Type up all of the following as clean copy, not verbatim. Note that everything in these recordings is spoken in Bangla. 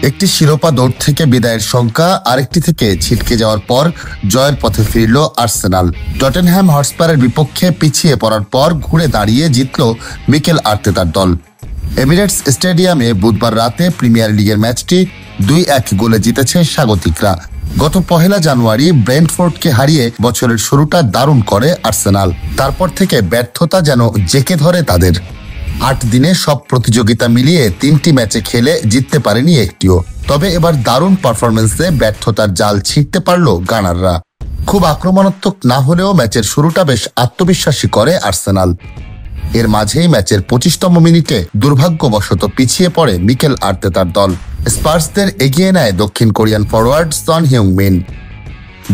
একটি শিরোপা দৌড় থেকে বিদায়ের শঙ্কা, আরেকটি থেকে ছিটকে যাওয়ার পর জয়ের পথে ফিরল আর্সেনাল। টটেনহ্যাম হটস্পারের বিপক্ষে পিছিয়ে পড়ার পর ঘুরে দাঁড়িয়ে জিতল মিকেল আর্তেতার দল। এমিরেটস স্টেডিয়ামে বুধবার রাতে প্রিমিয়ার লিগের ম্যাচটি 2-1 গোলে জিতেছে স্বাগতিকরা। গত 1 জানুয়ারি ব্রেন্টফোর্ডকে হারিয়ে বছরের শুরুটা দারুণ করে আর্সেনাল। তারপর থেকে ব্যর্থতা যেন জেঁকে ধরে তাদের। 8 দিনে সব প্রতিযোগিতা মিলিয়ে 3টি ম্যাচে খেলে জিততে পারেনি একটিও। তবে এবার দারুণ পারফরমেন্সে ব্যর্থতার জাল ছিঁড়তে পারল গানাররা। খুব আক্রমণাত্মক না হলেও ম্যাচের শুরুটা বেশ আত্মবিশ্বাসী করে আর্সেনাল। এর মাঝেই ম্যাচের 25তম মিনিটে দুর্ভাগ্যবশত পিছিয়ে পড়ে মিকেল আর্তেতার দল। স্পার্সদের এগিয়ে নেয় দক্ষিণ কোরিয়ান ফরওয়ার্ড সন হিউং-মিন।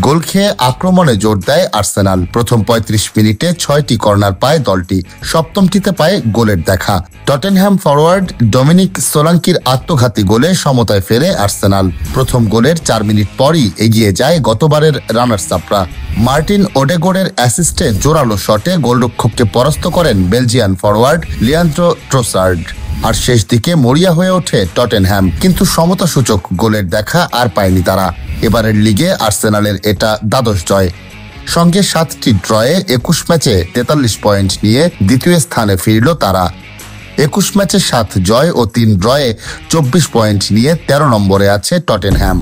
গোল খেয়ে আক্রমণে জোর দেয় আর্সেনাল। প্রথম 35 মিনিটে 6টি কর্নার পায় দলটি, সপ্তমটিতে পায় গোলের দেখা। টটেনহ্যাম ফরওয়ার্ড ডমিনিক সোলাঙ্কির আত্মঘাতী গোলে সমতায় ফেরে আর্সেনাল। প্রথম গোলের 4 মিনিট পরই এগিয়ে যায় গতবারের রানার্স আপরা। মার্টিন ওডেগোরের অ্যাসিস্টে জোরালো শটে গোলরক্ষককে পরাস্ত করেন বেলজিয়ান ফরওয়ার্ড লিয়ান্দ্রো ট্রোসার্ড। আর শেষ দিকে মরিয়া হয়ে ওঠে টটেনহ্যাম, কিন্তু সমতাসূচক গোলের দেখা আর পায়নি তারা। এবারের লিগে আর্সেনালের এটা দ্বাদশ জয়, সঙ্গে 7টি ড্রয়ে 21 ম্যাচে 43 পয়েন্ট নিয়ে দ্বিতীয় স্থানে ফিরল তারা। 21 ম্যাচে 7 জয় ও 3 ড্রয়ে 24 পয়েন্ট নিয়ে 13 নম্বরে আছে টটেনহ্যাম।